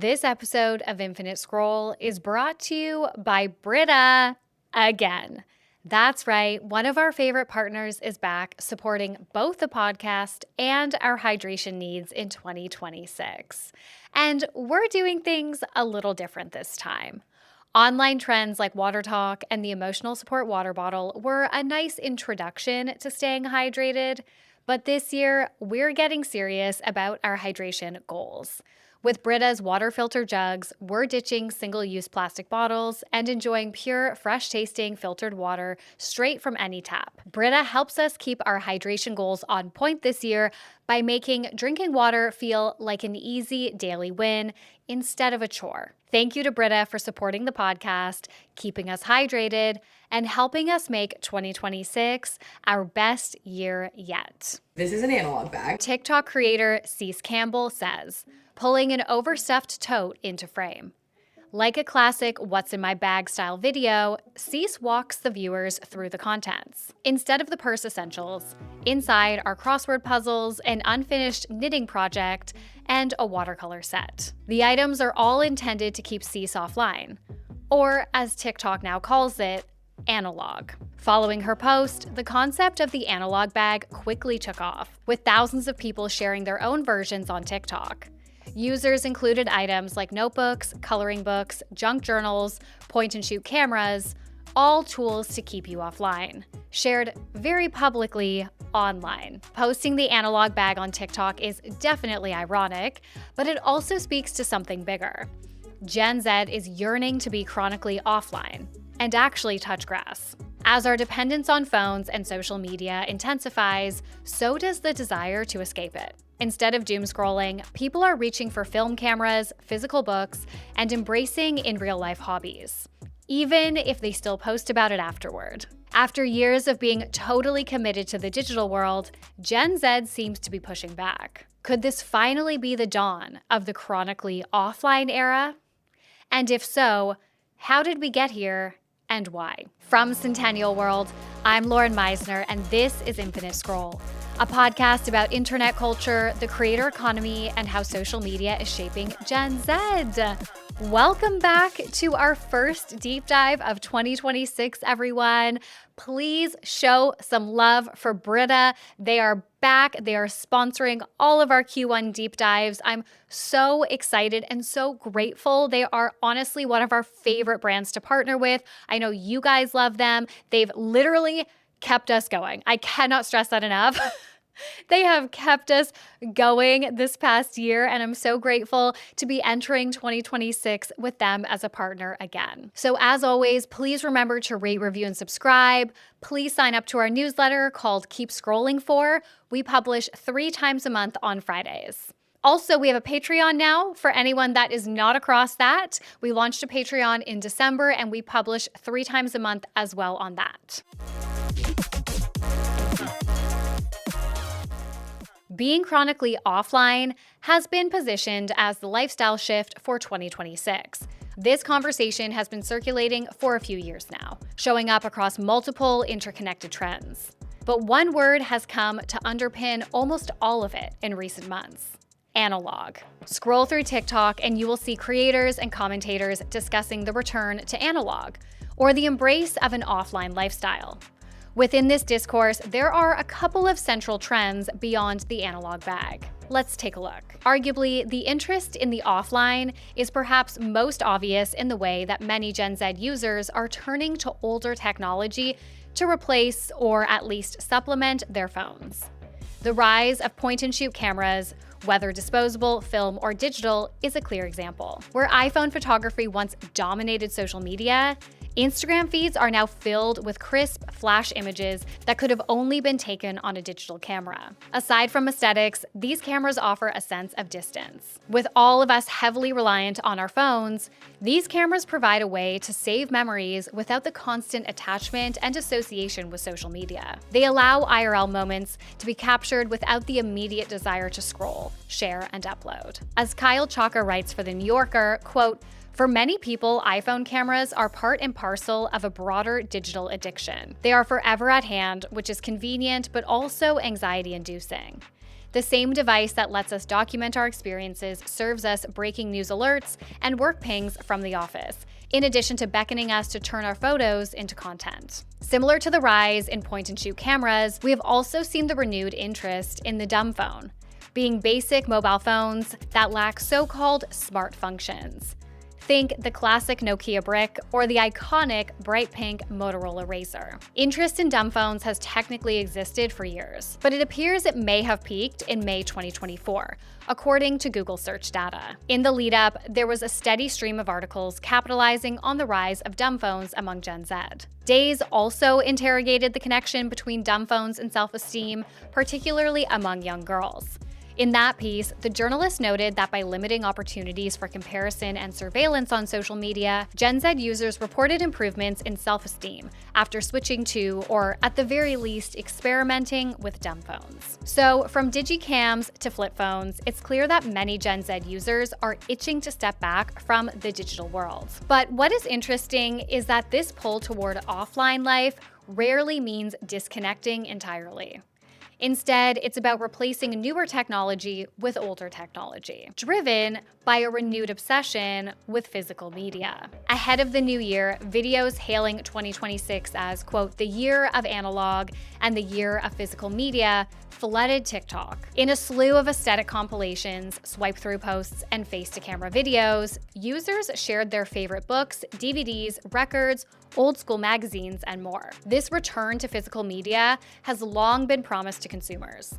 This episode of Infinite Scroll is brought to you by BRITA again. That's right, one of our favorite partners is back supporting both the podcast and our hydration needs in 2026. And we're doing things a little different this time. Online trends like Water Talk and the Emotional Support Water Bottle were a nice introduction to staying hydrated, but this year we're getting serious about our hydration goals. With Brita's water filter jugs, we're ditching single-use plastic bottles and enjoying pure, fresh-tasting filtered water straight from any tap. Brita helps us keep our hydration goals on point this year by making drinking water feel like an easy daily win instead of a chore. Thank you to Brita for supporting the podcast, keeping us hydrated, and helping us make 2026 our best year yet. This is an analog bag. TikTok creator Cease Campbell says, pulling an overstuffed tote into frame. Like a classic what's in my bag style video, Cease walks the viewers through the contents. Instead of the purse essentials, inside are crossword puzzles, an unfinished knitting project, and a watercolor set. The items are all intended to keep Cease offline, or as TikTok now calls it, analog. Following her post, the concept of the analog bag quickly took off, with thousands of people sharing their own versions on TikTok. Users included items like notebooks, coloring books, junk journals, point-and-shoot cameras, all tools to keep you offline, shared very publicly online. Posting the analog bag on TikTok is definitely ironic, but it also speaks to something bigger. Gen Z is yearning to be chronically offline and actually touch grass. As our dependence on phones and social media intensifies, so does the desire to escape it. Instead of doom scrolling, people are reaching for film cameras, physical books, and embracing in real-life hobbies, even if they still post about it afterward. After years of being totally committed to the digital world, Gen Z seems to be pushing back. Could this finally be the dawn of the chronically offline era? And if so, how did we get here and why? From Centennial World, I'm Lauren Meisner, and this is Infinite Scroll, a podcast about internet culture, the creator economy, and how social media is shaping Gen Z. Welcome back to our first deep dive of 2026, everyone. Please show some love for BRITA. They are back. They are sponsoring all of our Q1 deep dives. I'm so excited and so grateful. They are honestly one of our favorite brands to partner with. I know you guys love them. They've literally kept us going. I cannot stress that enough. They have kept us going this past year, and I'm so grateful to be entering 2026 with them as a partner again. So as always, please remember to rate, review, and subscribe. Please sign up to our newsletter called Keep Scrolling For. We publish 3 times a month on Fridays. Also, we have a Patreon now for anyone that is not across that. We launched a Patreon in December, and we publish 3 times a month as well on that. Being chronically offline has been positioned as the lifestyle shift for 2026. This conversation has been circulating for a few years now, showing up across multiple interconnected trends. But one word has come to underpin almost all of it in recent months: analog. Scroll through TikTok and you will see creators and commentators discussing the return to analog, or the embrace of an offline lifestyle. Within this discourse, there are a couple of central trends beyond the analog bag. Let's take a look. Arguably, the interest in the offline is perhaps most obvious in the way that many Gen Z users are turning to older technology to replace or at least supplement their phones. The rise of point-and-shoot cameras, whether disposable, film, or digital, is a clear example. Where iPhone photography once dominated social media, Instagram feeds are now filled with crisp, flash images that could have only been taken on a digital camera. Aside from aesthetics, these cameras offer a sense of distance. With all of us heavily reliant on our phones, these cameras provide a way to save memories without the constant attachment and association with social media. They allow IRL moments to be captured without the immediate desire to scroll, share, and upload. As Kyle Chaka writes for The New Yorker, quote, "For many people, iPhone cameras are part and parcel of a broader digital addiction. They are forever at hand, which is convenient but also anxiety-inducing. The same device that lets us document our experiences serves us breaking news alerts and work pings from the office, in addition to beckoning us to turn our photos into content. Similar to the rise in point-and-shoot cameras, we have also seen the renewed interest in the dumb phone, being basic mobile phones that lack so-called smart functions. Think the classic Nokia brick or the iconic bright pink Motorola Razr. Interest in dumb phones has technically existed for years, but it appears it may have peaked in May 2024, according to Google search data. In the lead-up, there was a steady stream of articles capitalizing on the rise of dumb phones among Gen Z. Days also interrogated the connection between dumb phones and self-esteem, particularly among young girls. In that piece, the journalist noted that by limiting opportunities for comparison and surveillance on social media, Gen Z users reported improvements in self-esteem after switching to, or at the very least, experimenting with dumb phones. So, from digicams to flip phones, it's clear that many Gen Z users are itching to step back from the digital world. But what is interesting is that this pull toward offline life rarely means disconnecting entirely. Instead, it's about replacing newer technology with older technology, driven by a renewed obsession with physical media. Ahead of the new year, videos hailing 2026 as, quote, the year of analog and the year of physical media flooded TikTok. In a slew of aesthetic compilations, swipe-through posts, and face-to-camera videos, users shared their favorite books, DVDs, records, old-school magazines, and more. This return to physical media has long been promised to consumers.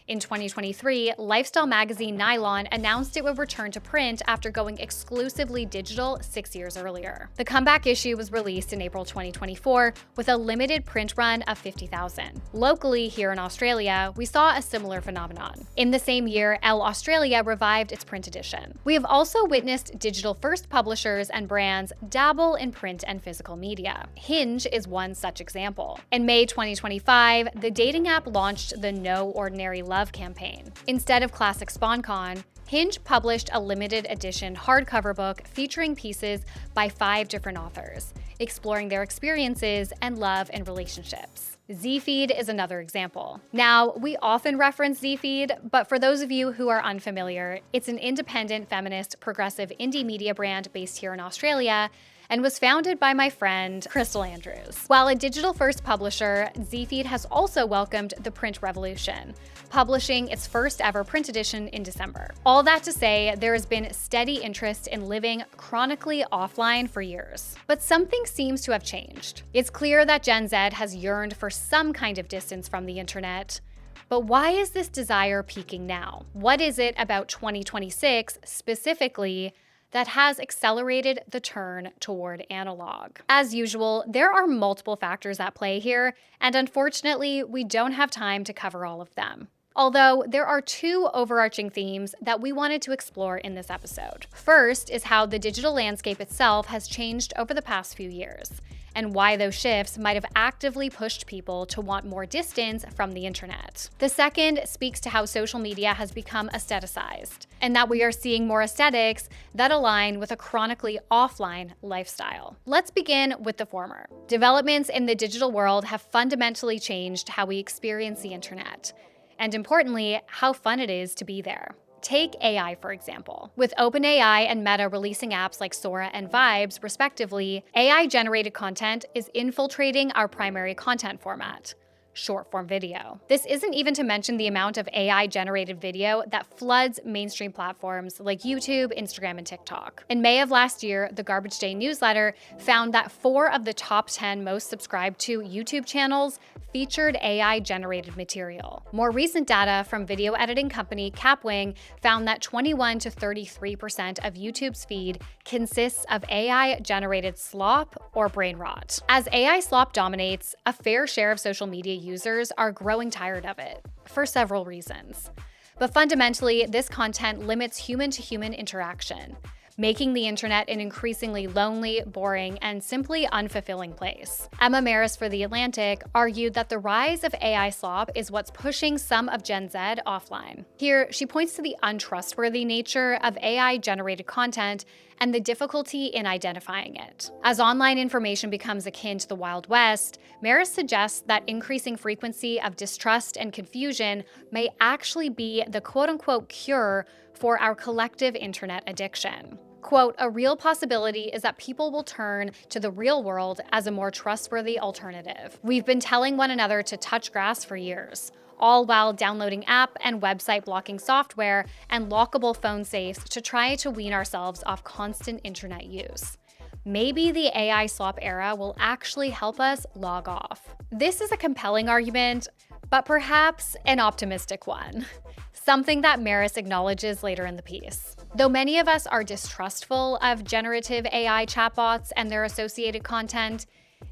In 2023, lifestyle magazine Nylon announced it would return to print after going exclusively digital 6 years earlier. The comeback issue was released in April 2024 with a limited print run of 50,000. Locally, here in Australia, we saw a similar phenomenon. In the same year, Elle Australia revived its print edition. We have also witnessed digital-first publishers and brands dabble in print and physical media. Hinge is one such example. In May 2025, the dating app launched the No Ordinary Love campaign. Instead of classic SpawnCon, Hinge published a limited edition hardcover book featuring pieces by 5 different authors, exploring their experiences and love and relationships. Zfeed is another example. Now, we often reference Zfeed, but for those of you who are unfamiliar, it's an independent, feminist, progressive indie media brand based here in Australia and was founded by my friend Crystal Andrews. While a digital-first publisher, Zfeed has also welcomed the print revolution, publishing its first ever print edition in December. All that to say, there has been steady interest in living chronically offline for years. But something seems to have changed. It's clear that Gen Z has yearned for some kind of distance from the internet. But why is this desire peaking now? What is it about 2026 specifically that has accelerated the turn toward analog? As usual, there are multiple factors at play here, and unfortunately, we don't have time to cover all of them. Although there are 2 overarching themes that we wanted to explore in this episode. First is how the digital landscape itself has changed over the past few years, and why those shifts might have actively pushed people to want more distance from the internet. The second speaks to how social media has become aestheticized, and that we are seeing more aesthetics that align with a chronically offline lifestyle. Let's begin with the former. Developments in the digital world have fundamentally changed how we experience the internet, and importantly, how fun it is to be there. Take AI, for example. With OpenAI and Meta releasing apps like Sora and Vibes, respectively, AI-generated content is infiltrating our primary content format, short-form video. This isn't even to mention the amount of AI-generated video that floods mainstream platforms like YouTube, Instagram, and TikTok. In May of last year, the Garbage Day newsletter found that 4 of the top 10 most subscribed to YouTube channels featured AI-generated material. More recent data from video editing company Capwing found that 21 to 33% of YouTube's feed consists of AI-generated slop or brain rot. As AI slop dominates, a fair share of social media users are growing tired of it, for several reasons. But fundamentally, this content limits human-to-human interaction, making the internet an increasingly lonely, boring, and simply unfulfilling place. Emma Maris for The Atlantic argued that the rise of AI slop is what's pushing some of Gen Z offline. Here, she points to the untrustworthy nature of AI-generated content and the difficulty in identifying it. As online information becomes akin to the Wild West, Maris suggests that increasing frequency of distrust and confusion may actually be the quote-unquote cure for our collective internet addiction. Quote, "A real possibility is that people will turn to the real world as a more trustworthy alternative. We've been telling one another to touch grass for years, all while downloading app and website blocking software and lockable phone safes to try to wean ourselves off constant internet use. Maybe the AI slop era will actually help us log off." This is a compelling argument, but perhaps an optimistic one. Something that Maris acknowledges later in the piece. Though many of us are distrustful of generative AI chatbots and their associated content,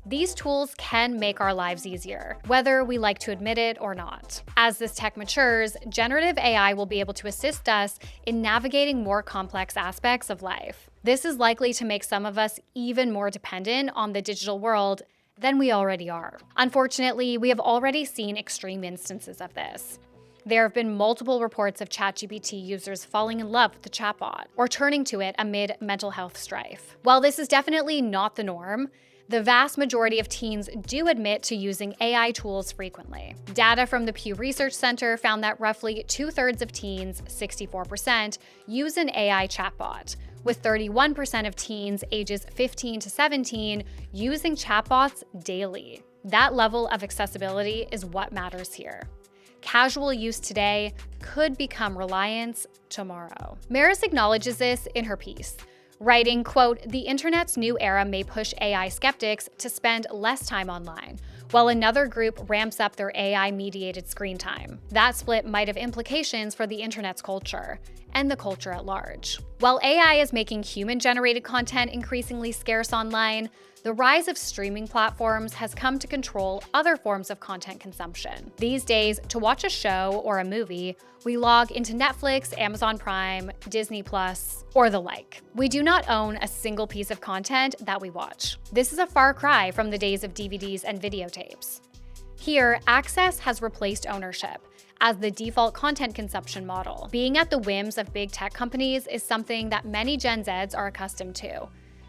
these tools can make our lives easier, whether we like to admit it or not. As this tech matures, generative AI will be able to assist us in navigating more complex aspects of life. This is likely to make some of us even more dependent on the digital world than we already are. Unfortunately, we have already seen extreme instances of this. There have been multiple reports of ChatGPT users falling in love with the chatbot or turning to it amid mental health strife. While this is definitely not the norm, the vast majority of teens do admit to using AI tools frequently. Data from the Pew Research Center found that roughly 2/3 of teens, 64%, use an AI chatbot, with 31% of teens ages 15 to 17 using chatbots daily. That level of accessibility is what matters here. Casual use today could become reliance tomorrow. Maris acknowledges this in her piece, writing, quote, "The internet's new era may push AI skeptics to spend less time online, while another group ramps up their AI-mediated screen time. That split might have implications for the internet's culture and the culture at large." While AI is making human-generated content increasingly scarce online, the rise of streaming platforms has come to control other forms of content consumption. These days, to watch a show or a movie, we log into Netflix, Amazon Prime, Disney Plus, or the like. We do not own a single piece of content that we watch. This is a far cry from the days of DVDs and videotapes. Here, access has replaced ownership as the default content consumption model. Being at the whims of big tech companies is something that many Gen Zs are accustomed to.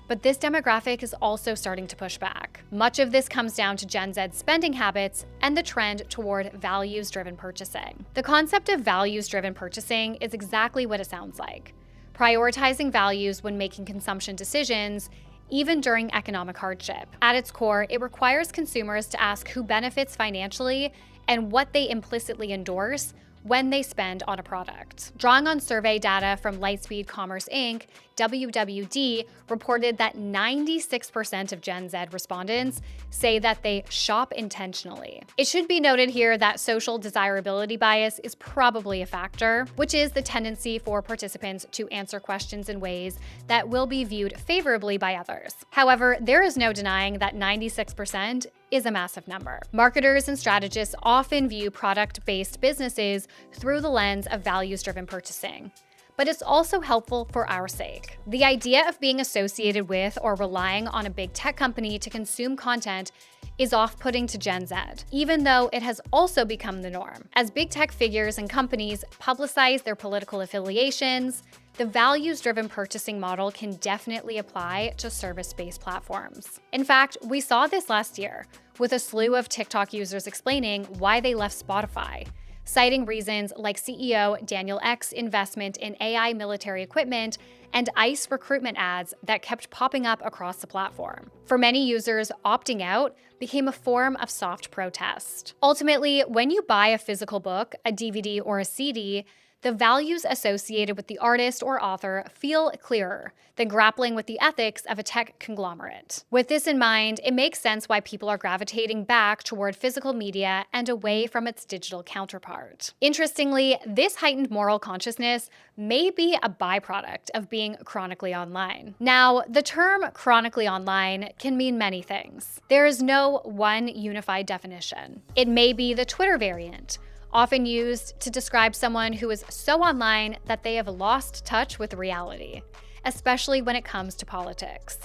But this demographic is also starting to push back. Much of this comes down to Gen Z's spending habits and the trend toward values-driven purchasing. The concept of values-driven purchasing is exactly what it sounds like: prioritizing values when making consumption decisions, even during economic hardship. At its core, it requires consumers to ask who benefits financially and what they implicitly endorse when they spend on a product. Drawing on survey data from Lightspeed Commerce Inc., WWD reported that 96% of Gen Z respondents say that they shop intentionally. It should be noted here that social desirability bias is probably a factor, which is the tendency for participants to answer questions in ways that will be viewed favorably by others. However, there is no denying that 96% is a massive number. Marketers and strategists often view product-based businesses through the lens of values-driven purchasing. But it's also helpful for our sake. The idea of being associated with or relying on a big tech company to consume content is off-putting to Gen Z, even though it has also become the norm. As big tech figures and companies publicize their political affiliations, the values-driven purchasing model can definitely apply to service-based platforms. In fact, we saw this last year, with a slew of TikTok users explaining why they left Spotify, citing reasons like CEO Daniel Ek's investment in AI military equipment and ICE recruitment ads that kept popping up across the platform. For many users, opting out became a form of soft protest. Ultimately, when you buy a physical book, a DVD, or a CD, the values associated with the artist or author feel clearer than grappling with the ethics of a tech conglomerate. With this in mind, it makes sense why people are gravitating back toward physical media and away from its digital counterpart. Interestingly, this heightened moral consciousness may be a byproduct of being chronically online. Now, the term chronically online can mean many things. There is no one unified definition. It may be the Twitter variant, often used to describe someone who is so online that they have lost touch with reality. especially when it comes to politics.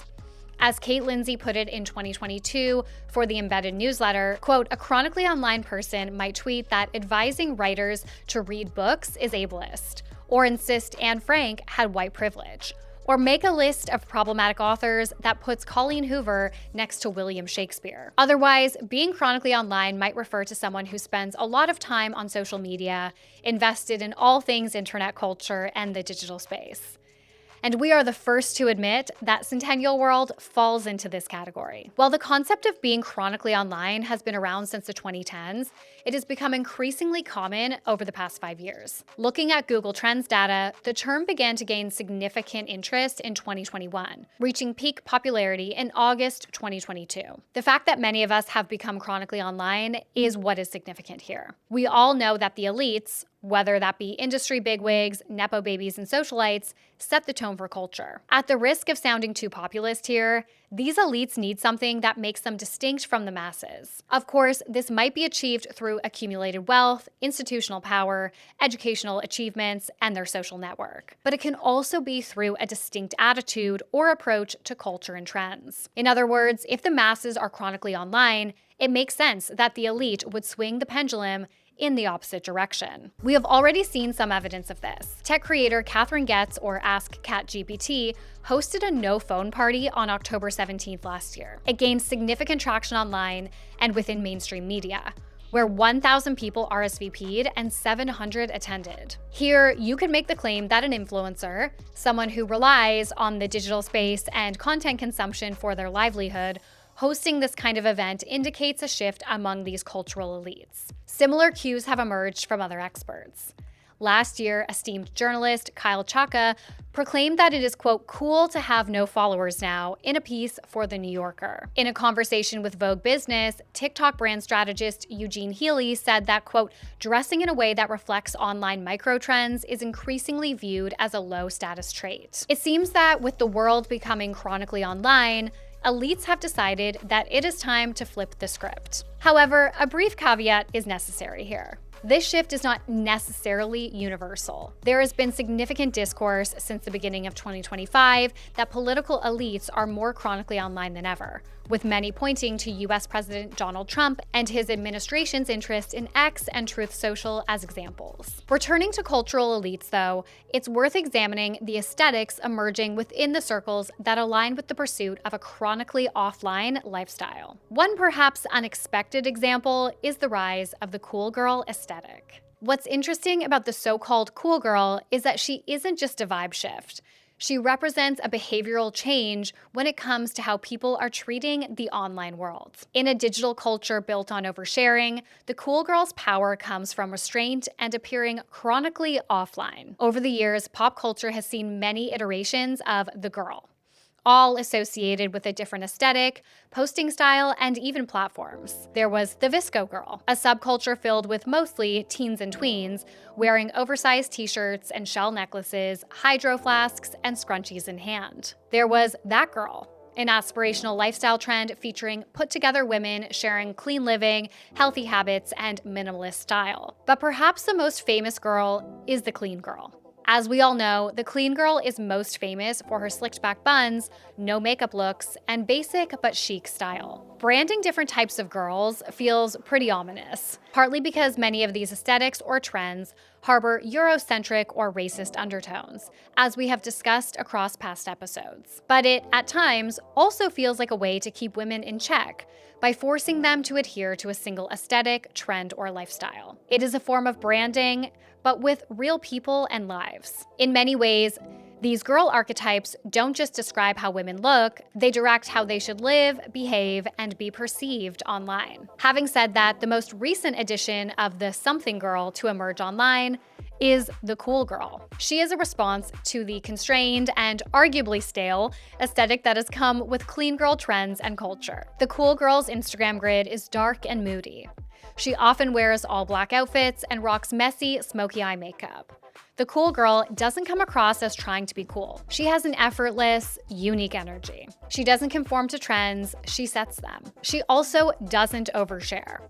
As Kate Lindsay put it in 2022 for the Embedded newsletter, quote, "A chronically online person might tweet that advising writers to read books is ableist, or insist Anne Frank had white privilege, or make a list of problematic authors that puts Colleen Hoover next to William Shakespeare." Otherwise, being chronically online might refer to someone who spends a lot of time on social media, invested in all things internet culture and the digital space. And we are the first to admit that Centennial World falls into this category. While the concept of being chronically online has been around since the 2010s, it has become increasingly common over the past 5 years. Looking at Google Trends data, the term began to gain significant interest in 2021, reaching peak popularity in August 2022. The fact that many of us have become chronically online is what is significant here. We all know that the elites, whether that be industry bigwigs, nepo babies, and socialites, set the tone for culture. At the risk of sounding too populist here, these elites need something that makes them distinct from the masses. Of course, this might be achieved through accumulated wealth, institutional power, educational achievements, and their social network. But it can also be through a distinct attitude or approach to culture and trends. In other words, if the masses are chronically online, it makes sense that the elite would swing the pendulum in the opposite direction. We have already seen some evidence of this. Tech creator Catherine Getz, or Ask CatGPT, hosted a no-phone party on October 17th last year. It gained significant traction online and within mainstream media, where 1,000 people RSVP'd and 700 attended. Here, you could make the claim that an influencer, someone who relies on the digital space and content consumption for their livelihood, hosting this kind of event indicates a shift among these cultural elites. Similar cues have emerged from other experts. Last year, esteemed journalist Kyle Chaka proclaimed that it is, quote, "cool to have no followers now," in a piece for The New Yorker. In a conversation with Vogue Business, TikTok brand strategist Eugene Healy said that, quote, "dressing in a way that reflects online microtrends is increasingly viewed as a low-status trait." It seems that with the world becoming chronically online, elites have decided that it is time to flip the script. However, a brief caveat is necessary here. This shift is not necessarily universal. There has been significant discourse since the beginning of 2025 that political elites are more chronically online than ever, with many pointing to US President Donald Trump and his administration's interest in X and Truth Social as examples. Returning to cultural elites, though, it's worth examining the aesthetics emerging within the circles that align with the pursuit of a chronically offline lifestyle. One perhaps unexpected example is the rise of the cool girl aesthetic. What's interesting about the so-called cool girl is that she isn't just a vibe shift. She represents a behavioral change when it comes to how people are treating the online world. In a digital culture built on oversharing, the cool girl's power comes from restraint and appearing chronically offline. Over the years, pop culture has seen many iterations of the girl, all associated with a different aesthetic, posting style, and even platforms. There was the Visco girl, a subculture filled with mostly teens and tweens, wearing oversized t-shirts and shell necklaces, hydro flasks, and scrunchies in hand. There was that girl, an aspirational lifestyle trend featuring put-together women sharing clean living, healthy habits, and minimalist style. But perhaps the most famous girl is the clean girl. As we all know, the clean girl is most famous for her slicked back buns, no makeup looks, and basic but chic style. Branding different types of girls feels pretty ominous, partly because many of these aesthetics or trends harbor Eurocentric or racist undertones, as we have discussed across past episodes. But it, at times, also feels like a way to keep women in check by forcing them to adhere to a single aesthetic, trend, or lifestyle. It is a form of branding, but with real people and lives. In many ways, these girl archetypes don't just describe how women look, they direct how they should live, behave, and be perceived online. Having said that, the most recent addition of the something girl to emerge online is the cool girl. She is a response to the constrained and arguably stale aesthetic that has come with clean girl trends and culture. The cool girl's Instagram grid is dark and moody. She often wears all black outfits and rocks messy, smoky eye makeup. The cool girl doesn't come across as trying to be cool. She has an effortless, unique energy. She doesn't conform to trends, she sets them. She also doesn't overshare.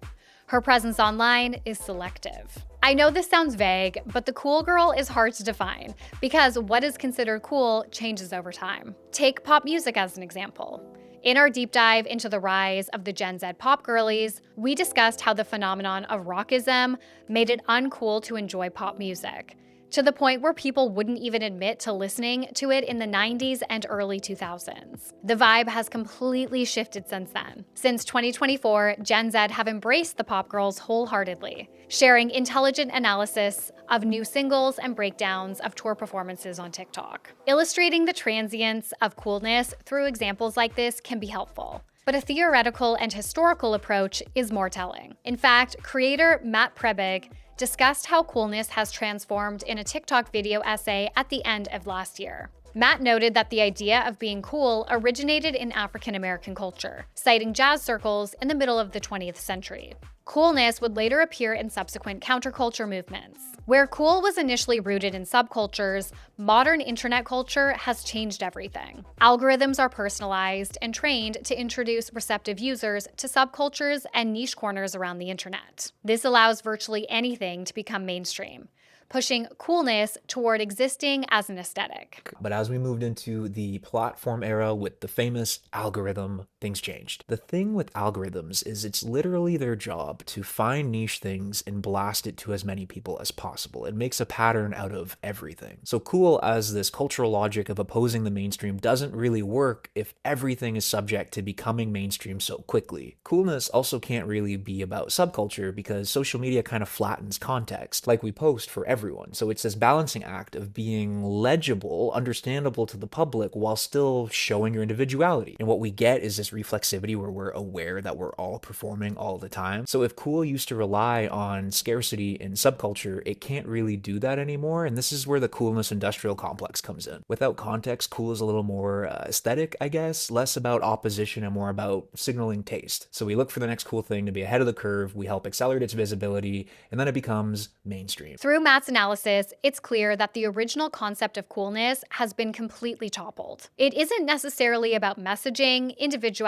Her presence online is selective. I know this sounds vague, but the cool girl is hard to define because what is considered cool changes over time. Take pop music as an example. In our deep dive into the rise of the Gen Z pop girlies, we discussed how the phenomenon of rockism made it uncool to enjoy pop music, to the point where people wouldn't even admit to listening to it in the 90s and early 2000s. The vibe has completely shifted since then. Since 2024, Gen Z have embraced the pop girls wholeheartedly, sharing intelligent analysis of new singles and breakdowns of tour performances on TikTok. Illustrating the transience of coolness through examples like this can be helpful, but a theoretical and historical approach is more telling. In fact, creator Matt Prebig discussed how coolness has transformed in a TikTok video essay at the end of last year. Matt noted that the idea of being cool originated in African American culture, citing jazz circles in the middle of the 20th century. Coolness would later appear in subsequent counterculture movements. Where cool was initially rooted in subcultures, modern internet culture has changed everything. Algorithms are personalized and trained to introduce receptive users to subcultures and niche corners around the internet. This allows virtually anything to become mainstream, pushing coolness toward existing as an aesthetic. But as we moved into the platform era with the famous algorithm, things changed. The thing with algorithms is it's literally their job to find niche things and blast it to as many people as possible. It makes a pattern out of everything. So cool as this cultural logic of opposing the mainstream doesn't really work if everything is subject to becoming mainstream so quickly. Coolness also can't really be about subculture because social media kind of flattens context, like we post for everyone. So it's this balancing act of being legible, understandable to the public while still showing your individuality. And what we get is this reflexivity where we're aware that we're all performing all the time. So if cool used to rely on scarcity in subculture, it can't really do that anymore. And this is where the coolness industrial complex comes in. Without context, cool is a little more aesthetic, I guess, less about opposition and more about signaling taste. So we look for the next cool thing to be ahead of the curve, we help accelerate its visibility, and then it becomes mainstream. Through Matt's analysis, it's clear that the original concept of coolness has been completely toppled. It isn't necessarily about messaging, individuality,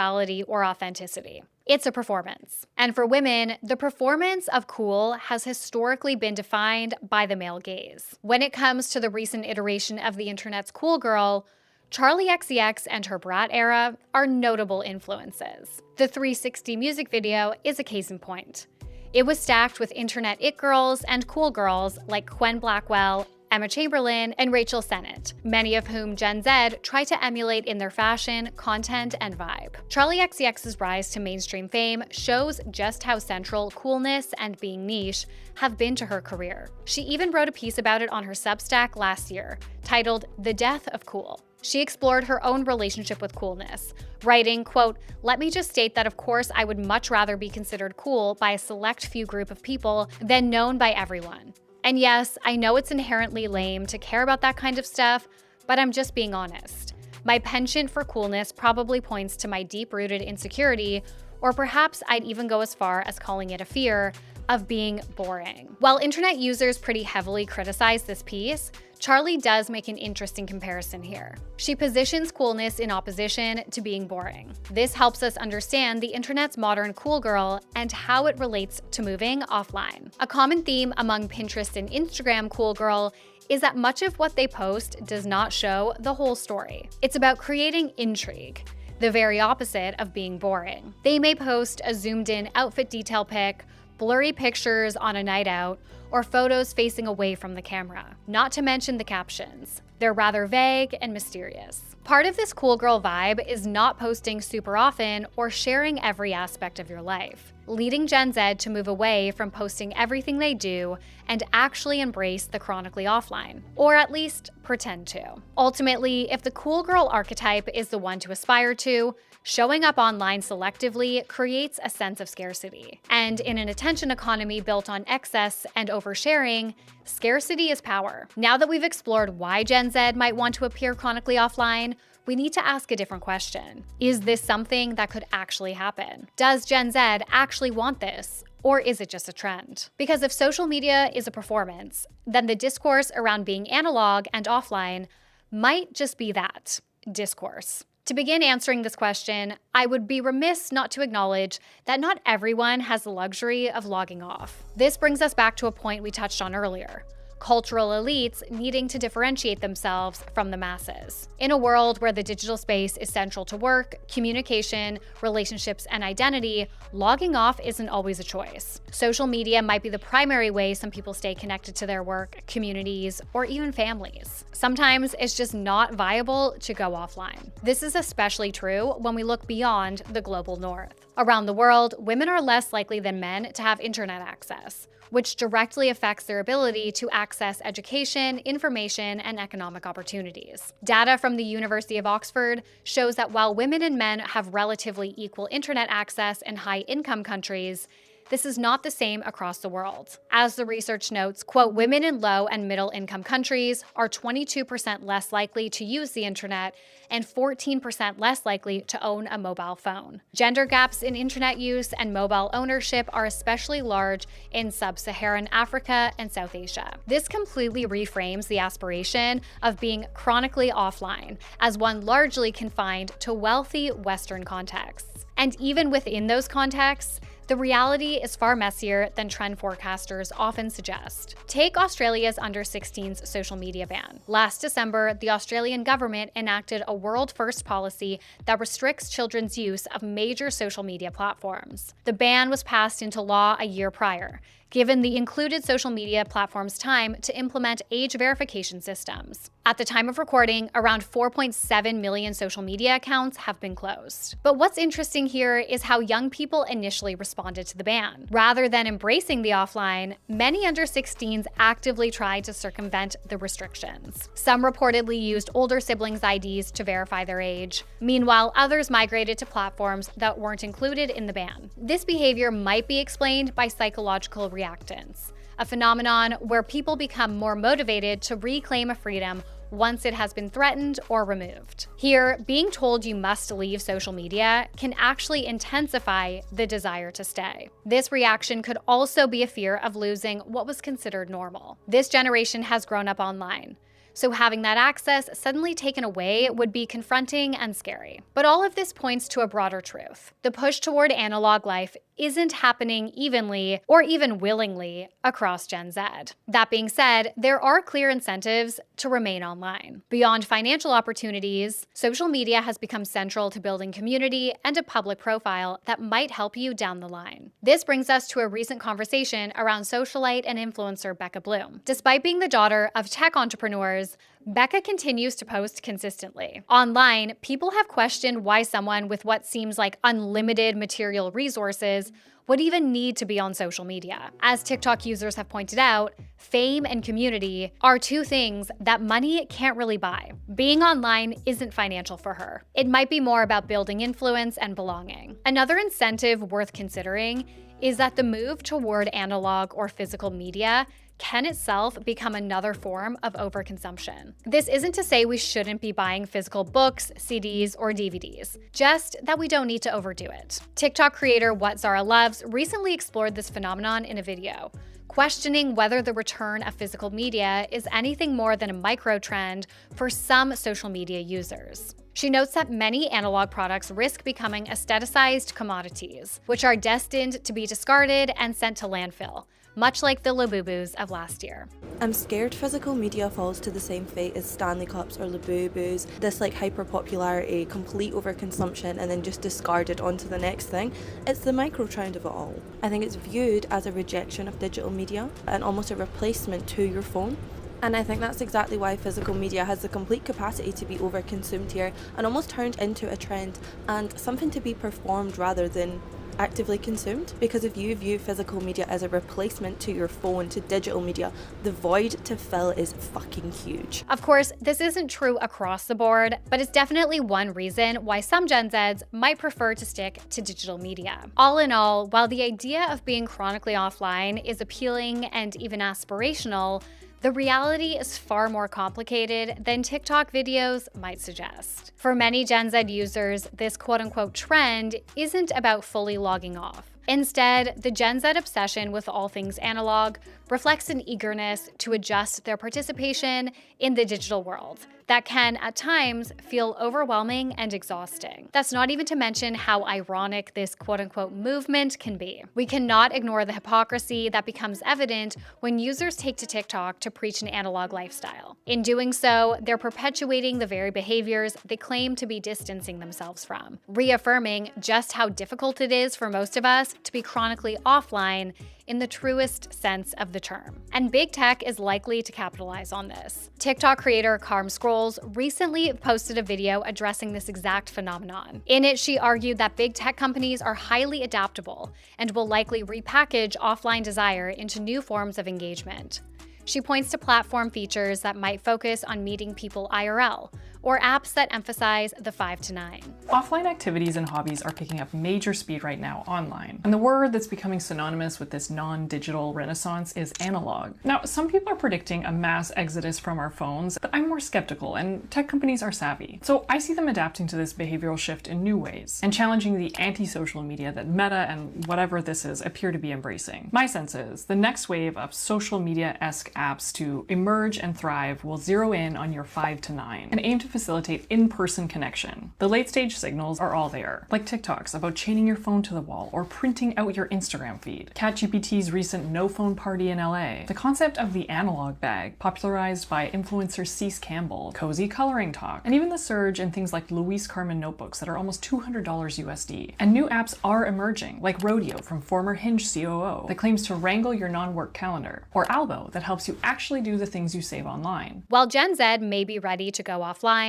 or authenticity. It's a performance. And for women, the performance of cool has historically been defined by the male gaze. When it comes to the recent iteration of the internet's cool girl, Charli XCX and her Brat era are notable influences. The 360 music video is a case in point. It was stacked with internet it girls and cool girls like Quen Blackwell, Emma Chamberlain, and Rachel Sennett, many of whom Gen Z try to emulate in their fashion, content, and vibe. Charli XCX's rise to mainstream fame shows just how central coolness and being niche have been to her career. She even wrote a piece about it on her Substack last year, titled "The Death of Cool." She explored her own relationship with coolness, writing, quote, "Let me just state that of course I would much rather be considered cool by a select few group of people than known by everyone. And yes, I know it's inherently lame to care about that kind of stuff, but I'm just being honest. My penchant for coolness probably points to my deep-rooted insecurity, or perhaps I'd even go as far as calling it a fear, of being boring." While internet users pretty heavily criticize this piece, Charli does make an interesting comparison here. She positions coolness in opposition to being boring. This helps us understand the internet's modern cool girl and how it relates to moving offline. A common theme among Pinterest and Instagram cool girl is that much of what they post does not show the whole story. It's about creating intrigue, the very opposite of being boring. They may post a zoomed-in outfit detail pic, blurry pictures on a night out, or photos facing away from the camera, not to mention the captions. They're rather vague and mysterious. Part of this cool girl vibe is not posting super often or sharing every aspect of your life, leading Gen Z to move away from posting everything they do and actually embrace the chronically offline, or at least pretend to. Ultimately, if the cool girl archetype is the one to aspire to, showing up online selectively creates a sense of scarcity. And in an attention economy built on excess and oversharing, scarcity is power. Now that we've explored why Gen Z might want to appear chronically offline, we need to ask a different question. Is this something that could actually happen? Does Gen Z actually want this? Or is it just a trend? Because if social media is a performance, then the discourse around being analog and offline might just be that, discourse. To begin answering this question, I would be remiss not to acknowledge that not everyone has the luxury of logging off. This brings us back to a point we touched on earlier: cultural elites needing to differentiate themselves from the masses. In a world where the digital space is central to work, communication, relationships, and identity, logging off isn't always a choice. Social media might be the primary way some people stay connected to their work, communities, or even families. Sometimes it's just not viable to go offline. This is especially true when we look beyond the global north. Around the world, women are less likely than men to have internet access, which directly affects their ability to access education, information, and economic opportunities. Data from the University of Oxford shows that while women and men have relatively equal internet access in high-income countries, this is not the same across the world. As the research notes, quote, women in low and middle income countries are 22% less likely to use the internet and 14% less likely to own a mobile phone. Gender gaps in internet use and mobile ownership are especially large in sub-Saharan Africa and South Asia. This completely reframes the aspiration of being chronically offline as one largely confined to wealthy Western contexts. And even within those contexts, the reality is far messier than trend forecasters often suggest. Take Australia's under-16s social media ban. Last December, the Australian government enacted a world-first policy that restricts children's use of major social media platforms. The ban was passed into law a year prior, given the included social media platforms time to implement age verification systems. At the time of recording, around 4.7 million social media accounts have been closed. But what's interesting here is how young people initially responded to the ban. Rather than embracing the offline, many under-16s actively tried to circumvent the restrictions. Some reportedly used older siblings' IDs to verify their age. Meanwhile, others migrated to platforms that weren't included in the ban. This behavior might be explained by psychological reactance, a phenomenon where people become more motivated to reclaim a freedom once it has been threatened or removed. Here, being told you must leave social media can actually intensify the desire to stay. This reaction could also be a fear of losing what was considered normal. This generation has grown up online, so having that access suddenly taken away would be confronting and scary. But all of this points to a broader truth. The push toward analog life isn't happening evenly or even willingly across Gen Z. That being said, there are clear incentives to remain online. Beyond financial opportunities, social media has become central to building community and a public profile that might help you down the line. This brings us to a recent conversation around socialite and influencer Becca Bloom. Despite being the daughter of tech entrepreneurs, Becca continues to post consistently. Online, people have questioned why someone with what seems like unlimited material resources would even need to be on social media. As TikTok users have pointed out, fame and community are two things that money can't really buy. Being online isn't financial for her. It might be more about building influence and belonging. Another incentive worth considering is that the move toward analog or physical media can itself become another form of overconsumption. This isn't to say we shouldn't be buying physical books, CDs, or DVDs, just that we don't need to overdo it. TikTok creator What Zara Loves recently explored this phenomenon in a video, questioning whether the return of physical media is anything more than a micro-trend for some social media users. She notes that many analog products risk becoming aestheticized commodities, which are destined to be discarded and sent to landfill, much like the Labubus of last year. I'm scared physical media falls to the same fate as Stanley Cups or Labubus, this like hyper popularity, complete overconsumption, and then just discarded onto the next thing. It's the micro trend of it all. I think it's viewed as a rejection of digital media and almost a replacement to your phone. And I think that's exactly why physical media has the complete capacity to be overconsumed here and almost turned into a trend and something to be performed rather than actively consumed. Because if you view physical media as a replacement to your phone, to digital media, the void to fill is fucking huge. Of course, this isn't true across the board, but it's definitely one reason why some Gen Zs might prefer to stick to digital media. All in all, while the idea of being chronically offline is appealing and even aspirational, the reality is far more complicated than TikTok videos might suggest. For many Gen Z users, this quote-unquote trend isn't about fully logging off. Instead, the Gen Z obsession with all things analog reflects an eagerness to adjust their participation in the digital world that can, at times, feel overwhelming and exhausting. That's not even to mention how ironic this quote-unquote movement can be. We cannot ignore the hypocrisy that becomes evident when users take to TikTok to preach an analog lifestyle. In doing so, they're perpetuating the very behaviors they claim to be distancing themselves from, reaffirming just how difficult it is for most of us to be chronically offline in the truest sense of the term. And big tech is likely to capitalize on this. TikTok creator Carm Scrolls recently posted a video addressing this exact phenomenon. In it, she argued that big tech companies are highly adaptable and will likely repackage offline desire into new forms of engagement. She points to platform features that might focus on meeting people IRL, or apps that emphasize the 5 to 9. Offline activities and hobbies are picking up major speed right now online. And the word that's becoming synonymous with this non-digital renaissance is analog. Now, some people are predicting a mass exodus from our phones, but I'm more skeptical, and tech companies are savvy. So I see them adapting to this behavioral shift in new ways, and challenging the anti-social media that Meta and whatever this is appear to be embracing. My sense is, the next wave of social media-esque apps to emerge and thrive will zero in on your 5 to 9, and aim to facilitate in-person connection. The late-stage signals are all there, like TikToks about chaining your phone to the wall or printing out your Instagram feed, ChatGPT's recent no-phone party in LA, the concept of the analog bag, popularized by influencer Cease Campbell, cozy coloring talk, and even the surge in things like Luis Carmen notebooks that are almost $200 USD. And new apps are emerging, like Rodeo from former Hinge COO, that claims to wrangle your non-work calendar, or Albo that helps you actually do the things you save online. While Gen Z may be ready to go offline,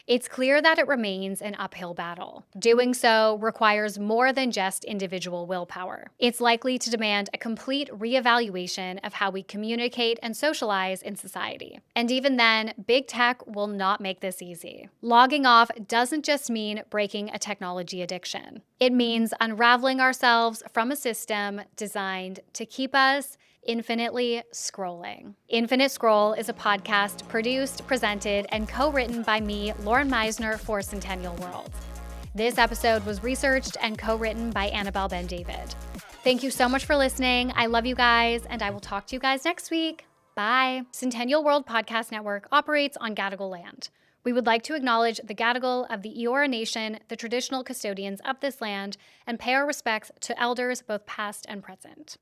it's clear that it remains an uphill battle. Doing so requires more than just individual willpower. It's likely to demand a complete reevaluation of how we communicate and socialize in society. And even then, big tech will not make this easy. Logging off doesn't just mean breaking a technology addiction. It means unraveling ourselves from a system designed to keep us infinitely scrolling. Infinite Scroll is a podcast produced, presented, and co-written by me, Lauren Meisner, for Centennial World. This episode was researched and co-written by Annabelle Ben-David. Thank you so much for listening. I love you guys, and I will talk to you guys next week. Bye. Centennial World Podcast Network operates on Gadigal land. We would like to acknowledge the Gadigal of the Eora Nation, the traditional custodians of this land, and pay our respects to elders both past and present.